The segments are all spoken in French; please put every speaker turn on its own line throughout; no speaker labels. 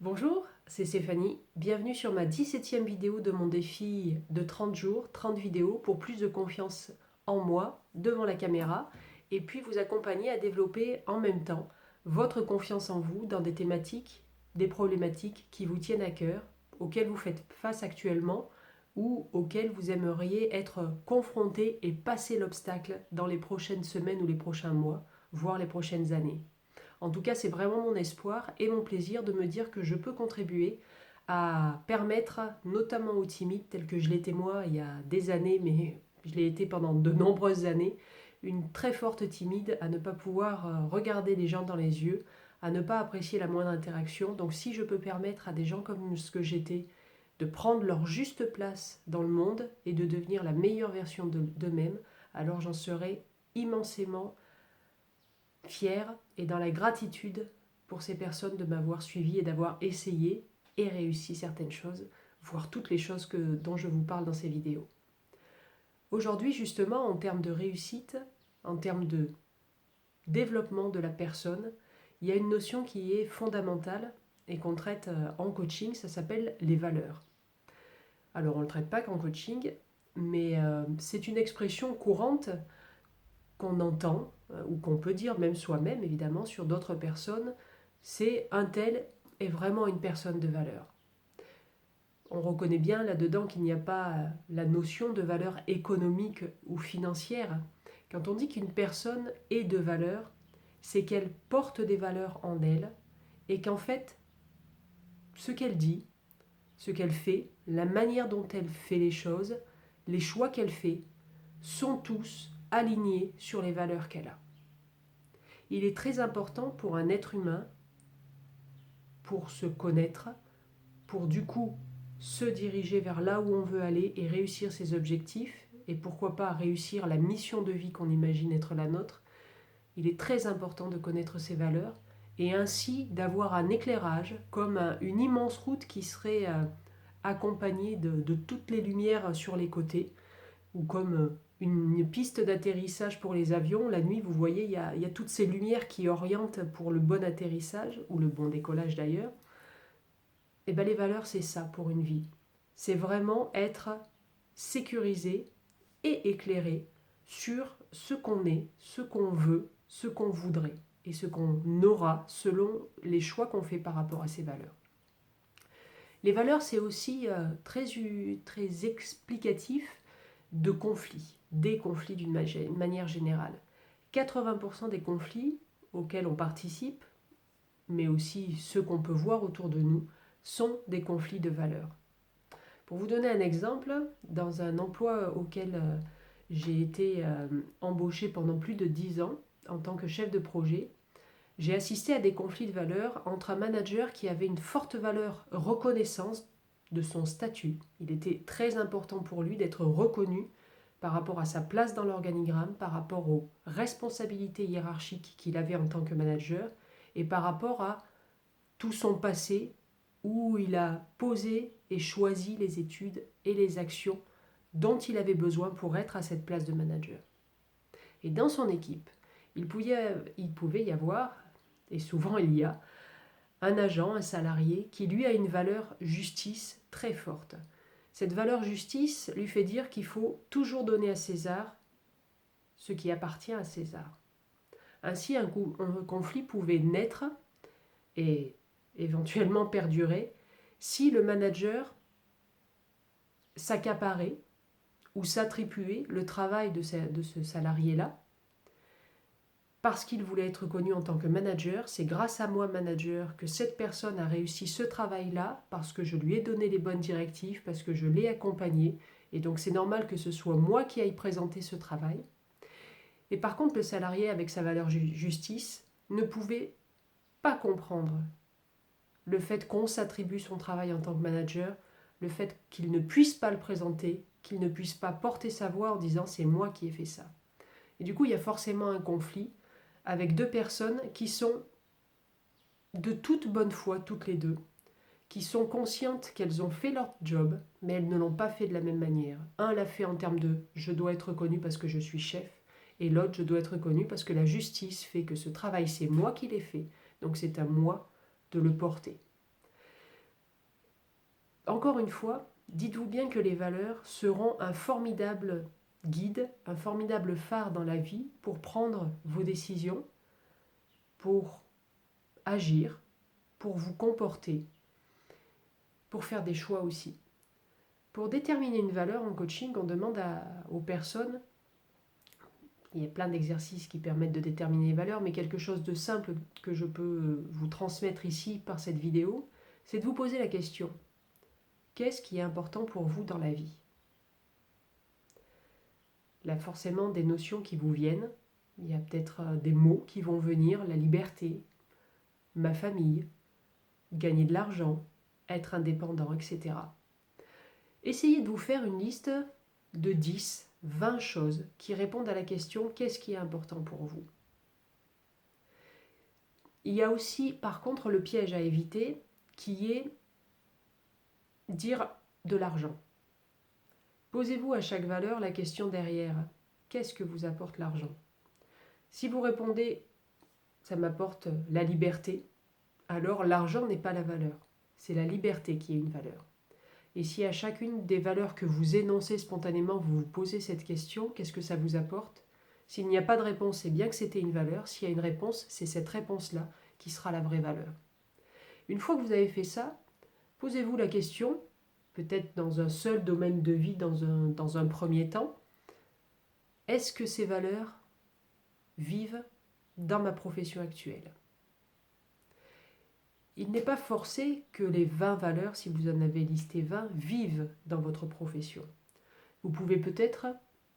Bonjour, c'est Stéphanie. Bienvenue sur ma 17e vidéo de mon défi de 30 jours, 30 vidéos pour plus de confiance en moi devant la caméra et puis vous accompagner à développer en même temps votre confiance en vous dans des thématiques, des problématiques qui vous tiennent à cœur, auxquelles vous faites face actuellement ou auxquelles vous aimeriez être confronté et passer l'obstacle dans les prochaines semaines ou les prochains mois, voire les prochaines années. En tout cas, c'est vraiment mon espoir et mon plaisir de me dire que je peux contribuer à permettre, notamment aux timides, tels que je l'étais moi il y a des années, mais je l'ai été pendant de nombreuses années, une très forte timide à ne pas pouvoir regarder les gens dans les yeux, à ne pas apprécier la moindre interaction. Donc si je peux permettre à des gens comme ce que j'étais de prendre leur juste place dans le monde et de devenir la meilleure version d'eux-mêmes, alors j'en serai immensément fière et dans la gratitude pour ces personnes de m'avoir suivi et d'avoir essayé et réussi certaines choses, voire toutes les choses dont je vous parle dans ces vidéos. Aujourd'hui, justement, en termes de réussite, en termes de développement de la personne, il y a une notion qui est fondamentale et qu'on traite en coaching, ça s'appelle les valeurs. Alors on ne le traite pas qu'en coaching, mais c'est une expression courante qu'on entend ou qu'on peut dire même soi-même évidemment sur d'autres personnes, c'est un tel est vraiment une personne de valeur. On reconnaît bien là-dedans qu'il n'y a pas la notion de valeur économique ou financière. Quand on dit qu'une personne est de valeur, c'est qu'elle porte des valeurs en elle et qu'en fait, ce qu'elle dit, ce qu'elle fait, la manière dont elle fait les choses, les choix qu'elle fait, sont tous alignés sur les valeurs qu'elle a. Il est très important pour un être humain, pour se connaître, pour du coup se diriger vers là où on veut aller et réussir ses objectifs, et pourquoi pas réussir la mission de vie qu'on imagine être la nôtre. Il est très important de connaître ses valeurs et ainsi d'avoir un éclairage comme une immense route qui serait accompagnée de toutes les lumières sur les côtés, ou comme une piste d'atterrissage pour les avions. La nuit, vous voyez, il y a toutes ces lumières qui orientent pour le bon atterrissage, ou le bon décollage d'ailleurs. Et bien les valeurs, c'est ça pour une vie. C'est vraiment être sécurisé et éclairé sur ce qu'on est, ce qu'on veut, ce qu'on voudrait et ce qu'on aura selon les choix qu'on fait par rapport à ces valeurs. Les valeurs, c'est aussi très explicatif de conflits, des conflits d'une manière générale. 80% des conflits auxquels on participe, mais aussi ceux qu'on peut voir autour de nous, sont des conflits de valeurs. Pour vous donner un exemple, dans un emploi auquel j'ai été embauchée pendant plus de 10 ans en tant que chef de projet, j'ai assisté à des conflits de valeurs entre un manager qui avait une forte valeur reconnaissance de son statut. Il était très important pour lui d'être reconnu par rapport à sa place dans l'organigramme, par rapport aux responsabilités hiérarchiques qu'il avait en tant que manager et par rapport à tout son passé où il a posé et choisi les études et les actions dont il avait besoin pour être à cette place de manager. Et dans son équipe, il pouvait y avoir, et souvent il y a, un agent, un salarié qui lui a une valeur justice très forte. Cette valeur justice lui fait dire qu'il faut toujours donner à César ce qui appartient à César. Ainsi, un conflit pouvait naître et éventuellement perdurer si le manager s'accaparait ou s'attribuait le travail de ce salarié-là parce qu'il voulait être connu en tant que manager. C'est grâce à moi, manager, que cette personne a réussi ce travail-là parce que je lui ai donné les bonnes directives, parce que je l'ai accompagné. Et donc c'est normal que ce soit moi qui aille présenter ce travail. Et par contre, le salarié, avec sa valeur justice, ne pouvait pas comprendre le fait qu'on s'attribue son travail en tant que manager, le fait qu'il ne puisse pas le présenter, qu'il ne puisse pas porter sa voix en disant c'est moi qui ai fait ça. Et du coup, il y a forcément un conflit avec deux personnes qui sont de toute bonne foi, toutes les deux, qui sont conscientes qu'elles ont fait leur job, mais elles ne l'ont pas fait de la même manière. Un l'a fait en termes de je dois être reconnu parce que je suis chef, et l'autre je dois être reconnu parce que la justice fait que ce travail c'est moi qui l'ai fait, donc c'est à moi de le porter. Encore une fois, dites-vous bien que les valeurs seront un formidable guide, un formidable phare dans la vie pour prendre vos décisions, pour agir, pour vous comporter, pour faire des choix aussi. Pour déterminer une valeur en coaching, on demande aux personnes, il y a plein d'exercices qui permettent de déterminer les valeurs, mais quelque chose de simple que je peux vous transmettre ici par cette vidéo, c'est de vous poser la question: qu'est-ce qui est important pour vous dans la vie? Là, forcément, des notions qui vous viennent. Il y a peut-être des mots qui vont venir: la liberté, ma famille, gagner de l'argent, être indépendant, etc. Essayez de vous faire une liste de 10, 20 choses qui répondent à la question: qu'est-ce qui est important pour vous? Il y a aussi, par contre, le piège à éviter qui est dire de l'argent. Posez-vous à chaque valeur la question derrière: qu'est-ce que vous apporte l'argent? Si vous répondez ça m'apporte la liberté, alors l'argent n'est pas la valeur. C'est la liberté qui est une valeur. Et si à chacune des valeurs que vous énoncez spontanément, vous vous posez cette question: qu'est-ce que ça vous apporte? S'il n'y a pas de réponse, c'est bien que c'était une valeur. S'il y a une réponse, c'est cette réponse-là qui sera la vraie valeur. Une fois que vous avez fait ça, posez-vous la question, peut-être dans un seul domaine de vie, dans un premier temps: est-ce que ces valeurs vivent dans ma profession actuelle? Il n'est pas forcé que les 20 valeurs, si vous en avez listé 20, vivent dans votre profession. Vous pouvez peut-être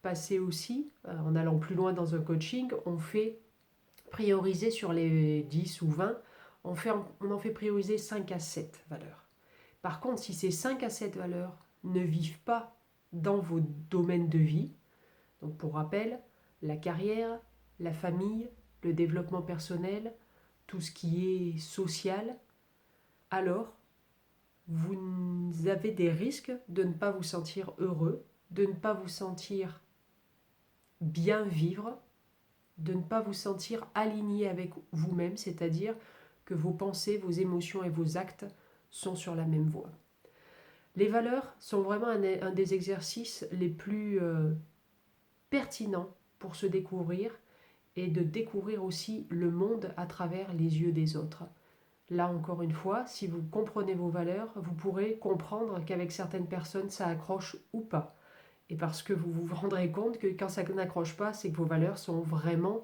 passer aussi, en allant plus loin dans un coaching, on fait prioriser sur les 10 ou 20, on en fait prioriser 5 à 7 valeurs. Par contre, si ces 5 à 7 valeurs ne vivent pas dans vos domaines de vie, donc pour rappel, la carrière, la famille, le développement personnel, tout ce qui est social, alors vous avez des risques de ne pas vous sentir heureux, de ne pas vous sentir bien vivre, de ne pas vous sentir aligné avec vous-même, c'est-à-dire que vos pensées, vos émotions et vos actes sont sur la même voie. Les valeurs sont vraiment un des exercices les plus pertinents pour se découvrir et de découvrir aussi le monde à travers les yeux des autres. Là, encore une fois, si vous comprenez vos valeurs, vous pourrez comprendre qu'avec certaines personnes, ça accroche ou pas. Et parce que vous vous rendrez compte que quand ça n'accroche pas, c'est que vos valeurs sont vraiment,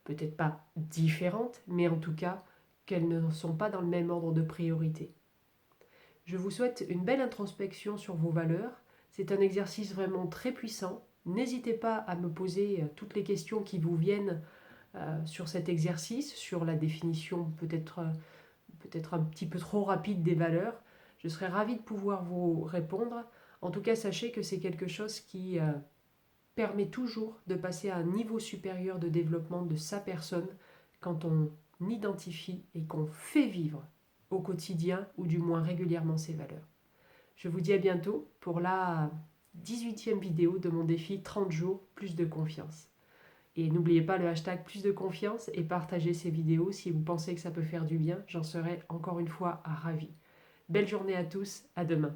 peut-être pas différentes, mais en tout cas, qu'elles ne sont pas dans le même ordre de priorité. Je vous souhaite une belle introspection sur vos valeurs. C'est un exercice vraiment très puissant. N'hésitez pas à me poser toutes les questions qui vous viennent sur cet exercice, sur la définition peut-être un petit peu trop rapide des valeurs. Je serais ravie de pouvoir vous répondre. En tout cas, sachez que c'est quelque chose qui permet toujours de passer à un niveau supérieur de développement de sa personne quand on identifie et qu'on fait vivre au quotidien ou du moins régulièrement ces valeurs. Je vous dis à bientôt pour la 18e vidéo de mon défi 30 jours plus de confiance. Et n'oubliez pas le hashtag plus de confiance et partagez ces vidéos si vous pensez que ça peut faire du bien. J'en serai encore une fois ravie. Belle journée à tous, à demain.